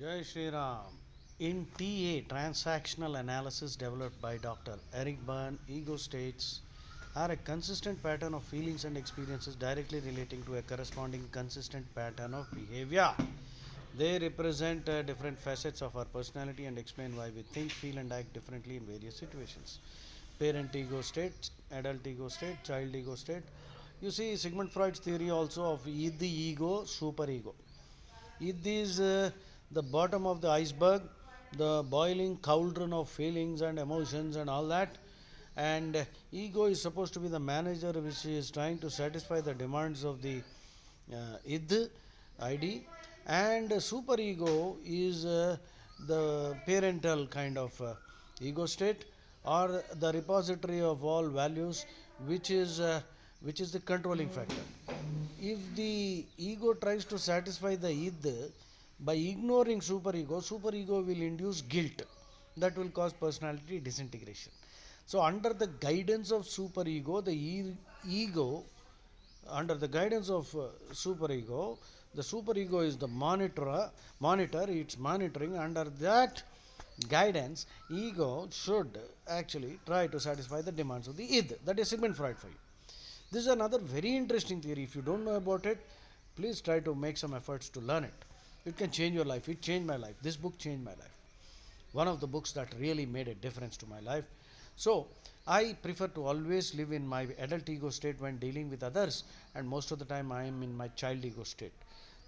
Jai Shri Ram. In TA, transactional analysis developed by Dr. Eric Byrne, ego states are a consistent pattern of feelings and experiences directly relating to a corresponding consistent pattern of behavior. They represent different facets of our personality and explain why we think, feel, and act differently in various situations. Parent ego state, adult ego state, child ego state. You see, Sigmund Freud's theory also of the ego, superego. It is the bottom of the iceberg, the boiling cauldron of feelings and emotions and all that. And ego is supposed to be the manager which is trying to satisfy the demands of the id, id. And superego is the parental kind of ego state or the repository of all values, which is uh, which is the controlling factor. If the ego tries to satisfy the id by ignoring superego will induce guilt that will cause personality disintegration. So under the guidance of superego, ego, under the guidance of superego, the superego is the monitor, it's monitoring. Under that guidance, ego should actually try to satisfy the demands of the id. That is Sigmund Freud for you. This is another very interesting theory. If you don't know about it, please try to make some efforts to learn it. It can change your life. It changed my life. This book changed my life. One of the books that really made a difference to my life. So, I prefer to always live in my adult ego state when dealing with others, and most of the time I am in my child ego state.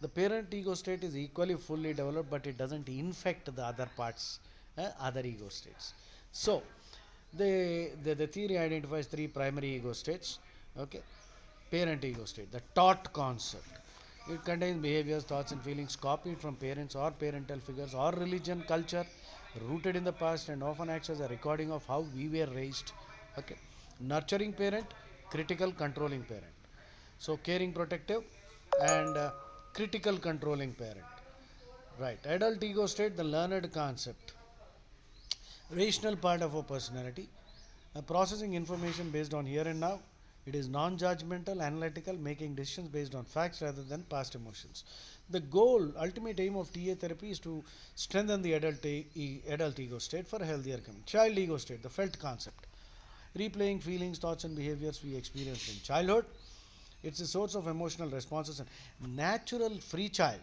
The parent ego state is equally fully developed, but it doesn't infect the other parts, other ego states. So, the theory identifies three primary ego states. Okay, parent ego state, the taught concept. It contains behaviors, thoughts, and feelings copied from parents or parental figures or religion, culture, rooted in the past, and often acts as a recording of how we were raised. Okay, nurturing parent, critical controlling parent. So, caring, protective, and critical controlling parent. Right, adult ego state, the learned concept, rational part of our personality, processing information based on here and now. It is non judgmental, analytical, making decisions based on facts rather than past emotions. The goal, ultimate aim of TA therapy is to strengthen the adult ego state for a healthier community. Child ego state, the felt concept, replaying feelings, thoughts, and behaviors we experienced in childhood. It's a source of emotional responses and natural free child,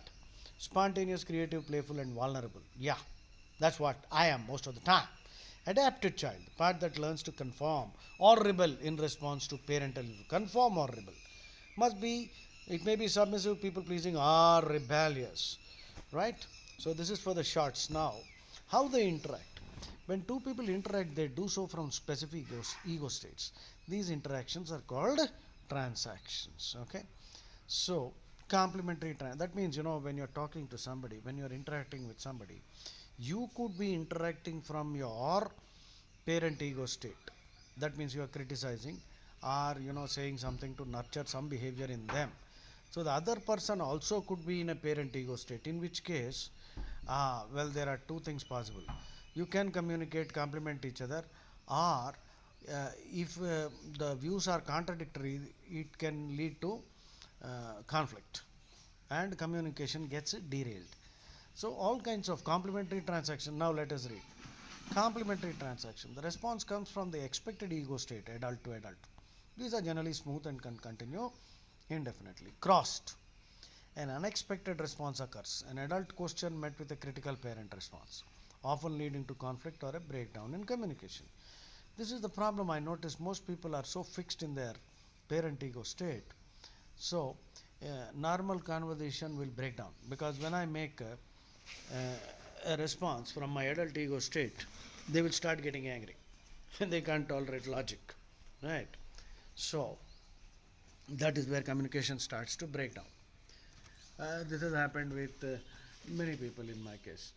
spontaneous, creative, playful, and vulnerable. Yeah, that's what I am most of the time. Adapted child, the part that learns to conform or rebel in response to parental conform or rebel. Must be, it may be submissive, people pleasing, or rebellious. Right? So this is for the shorts. Now, how they interact. When two people interact, they do so from specific ego states. These interactions are called transactions. Okay? So, that means, when you're talking to somebody, when you're interacting with somebody, you could be interacting from your parent ego state. That means you are criticizing or saying something to nurture some behavior in them. So the other person also could be in a parent ego state, in which case, well, there are two things possible. You can communicate, compliment each other, or if the views are contradictory, it can lead to conflict and communication gets derailed. So all kinds of complementary transaction. Now let us read. Complementary transaction. The response comes from the expected ego state, adult to adult. These are generally smooth and can continue indefinitely. Crossed. An unexpected response occurs. An adult question met with a critical parent response, often leading to conflict or a breakdown in communication. This is the problem I notice. Most people are so fixed in their parent ego state. So, normal conversation will break down because when I make a response from my adult ego state, they will start getting angry. They can't tolerate logic, right? So, that is where communication starts to break down. This has happened with many people in my case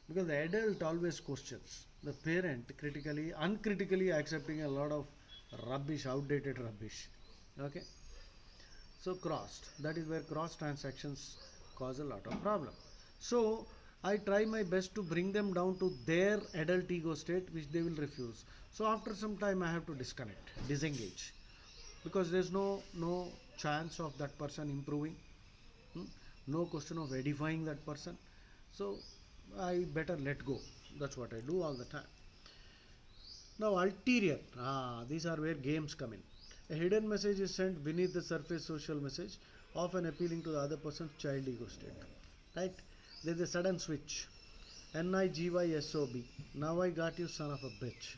because the adult always questions the parent critically, uncritically accepting a lot of rubbish, outdated rubbish. Okay, so crossed. That is where cross transactions cause a lot of problem. So I try my best to bring them down to their adult ego state, which they will refuse. So after some time, I have to disconnect, disengage, because there's no chance of that person improving. Hmm? No question of edifying that person. So I better let go. That's what I do all the time. Now, ulterior. These are where games come in. A hidden message is sent beneath the surface social message, often appealing to the other person's child ego state. Right? There's a sudden switch. NIGYSOB. Now I got you, son of a bitch.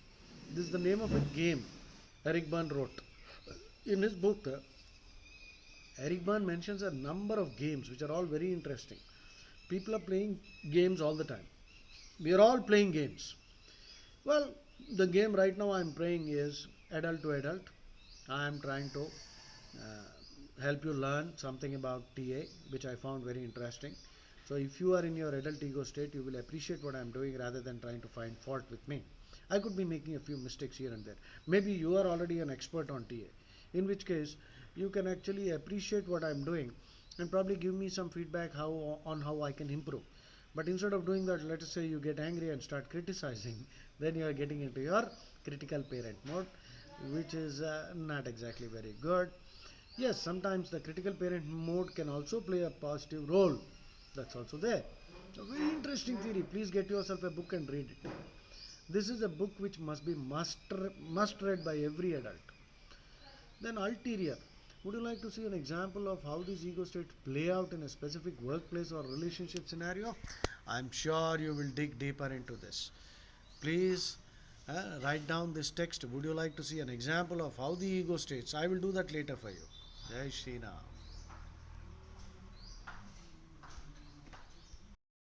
This is the name of a game Eric Byrne wrote. In his book, Eric Byrne mentions a number of games which are all very interesting. People are playing games all the time. We are all playing games. Well, the game right now I'm playing is adult to adult. I am trying to help you learn something about TA, which I found very interesting. So, if you are in your adult ego state, you will appreciate what I am doing rather than trying to find fault with me. I could be making a few mistakes here and there. Maybe you are already an expert on TA, in which case you can actually appreciate what I am doing and probably give me some feedback how I can improve. But instead of doing that, let us say you get angry and start criticizing, then you are getting into your critical parent mode, which is not exactly very good. Yes, sometimes the critical parent mode can also play a positive role. That's also there. So, very interesting theory. Please get yourself a book and read it. This is a book which must be must read by every adult. Then ulterior. Would you like to see an example of how these ego states play out in a specific workplace or relationship scenario? I'm sure you will dig deeper into this. Please write down this text. Would you like to see an example of how the ego states? I will do that later for you. Jai Shri Ram.